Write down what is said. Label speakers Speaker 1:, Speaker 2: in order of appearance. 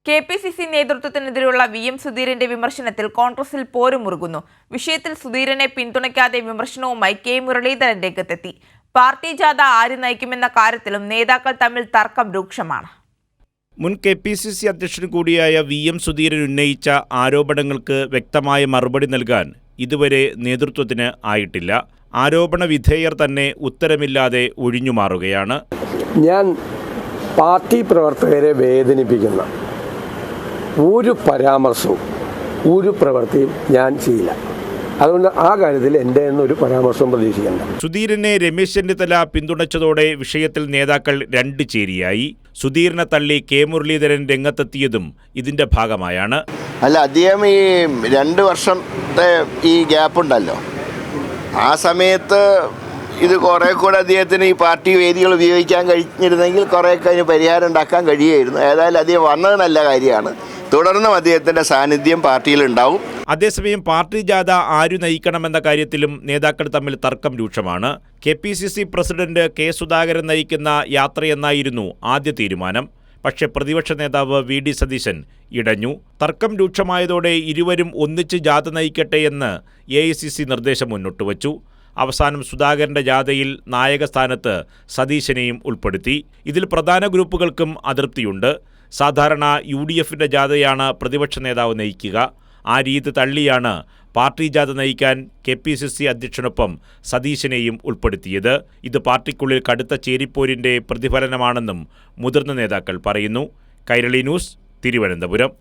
Speaker 1: KPCC നേതൃത്വത്തിനെതിരെയുള്ള VM. സുധീരന്റെ വിമർശനത്തിൽ കോൺഗ്രസിൽ പോരുമുറുകുന്നു. വിഷയത്തിൽ സുധീരനെ പിന്തുണയ്ക്കാതെ വിമർശനവുമായി കെ. മുരളീധരൻ രംഗത്തെത്തി. പാർട്ടി ജാഥ ആര് നയിക്കുമെന്ന കാര്യത്തിലും നേതാക്കൾ തമ്മിൽ തർക്കം രൂക്ഷമാണ്.
Speaker 2: മുൻ കെ.പി.സി.സി അധ്യക്ഷൻ കൂടിയായ വി.എം. സുധീരൻ ഉന്നയിച്ച ആരോപണങ്ങൾക്ക് വ്യക്തമായ മറുപടി നൽകാൻ ഇതുവരെ നേതൃത്വത്തിന് ആയിട്ടില്ല. ആരോപണ വിധേയർ തന്നെ ഉത്തരമില്ലാതെ ഒഴിഞ്ഞുമാറുകയാണ്.
Speaker 3: ഞാൻ പാർട്ടി പ്രവർത്തകരെ വേദനിപ്പിക്കുന്ന ഒരു പരാമർശവും ഒരു പ്രവൃത്തിയും ഞാൻ ചെയ്യില്ല. അതുകൊണ്ട് ആ കാര്യത്തിൽ എൻ്റെ ഒരു പരാമർശവും പ്രതീക്ഷിക്കേണ്ട.
Speaker 2: സുധീരനെ രമേശ് ചെന്നിത്തല പിന്തുണച്ചതോടെ വിഷയത്തിൽ നേതാക്കൾ രണ്ട് ചേരിയായി. സുധീരനെ തള്ളി കെ. മുരളീധരൻ രംഗത്തെത്തിയതും ഇതിന്റെ ഭാഗമായാണ്.
Speaker 4: അല്ല, അദ്ദേഹം ഈ 2 വർഷത്തെ ഈ ഗ്യാപ്പുണ്ടല്ലോ, ആ സമയത്ത് ഇത് കുറേ കൂടെ അദ്ദേഹത്തിന് ഈ പാർട്ടി വേദികൾ ഉപയോഗിക്കാൻ കഴിഞ്ഞിരുന്നെങ്കിൽ കുറേയൊക്കെ അതിന് പരിഹാരം ഉണ്ടാക്കാൻ കഴിയുമായിരുന്നു. ഏതായാലും അദ്ദേഹം വന്നത് നല്ല കാര്യമാണ്. തുടർന്നും അദ്ദേഹത്തിൻ്റെ സാന്നിധ്യം പാർട്ടിയിലുണ്ടാവും.
Speaker 2: അതേസമയം പാർട്ടി ജാഥ ആരു നയിക്കണമെന്ന കാര്യത്തിലും നേതാക്കൾ തമ്മിൽ തർക്കം രൂക്ഷമാണ്. KPCC president K. സുധാകരൻ നയിക്കുന്ന യാത്രയെന്നായിരുന്നു ആദ്യ തീരുമാനം. പക്ഷേ പ്രതിപക്ഷ നേതാവ് വി.ഡി. സതീശൻ ഇടഞ്ഞു. തർക്കം രൂക്ഷമായതോടെ ഇരുവരും ഒന്നിച്ച് ജാഥ നയിക്കട്ടെ എന്ന് എ.ഐ.സി.സി നിർദ്ദേശം മുന്നോട്ട് വച്ചു. അവസാനം സുധാകരന്റെ ജാഥയിൽ നായകസ്ഥാനത്ത് സതീശനെയും ഉൾപ്പെടുത്തി. ഇതിൽ പ്രധാന ഗ്രൂപ്പുകൾക്കും അതൃപ്തിയുണ്ട്. സാധാരണ യു.ഡി.എഫിൻ്റെ ജാഥയാണ് പ്രതിപക്ഷ നേതാവ് നയിക്കുക. ആ രീതി തള്ളിയാണ് പാർട്ടി ജാഥ നയിക്കാൻ കെ.പി.സി.സി അധ്യക്ഷനൊപ്പം സതീശനെയും ഉൾപ്പെടുത്തിയത്. ഇത് പാർട്ടിക്കുള്ളിൽ കടുത്ത ചേരിപ്പോരിൻ്റെ പ്രതിഫലനമാണെന്നും മുതിർന്ന നേതാക്കൾ പറയുന്നു. കൈരളി ന്യൂസ്, തിരുവനന്തപുരം.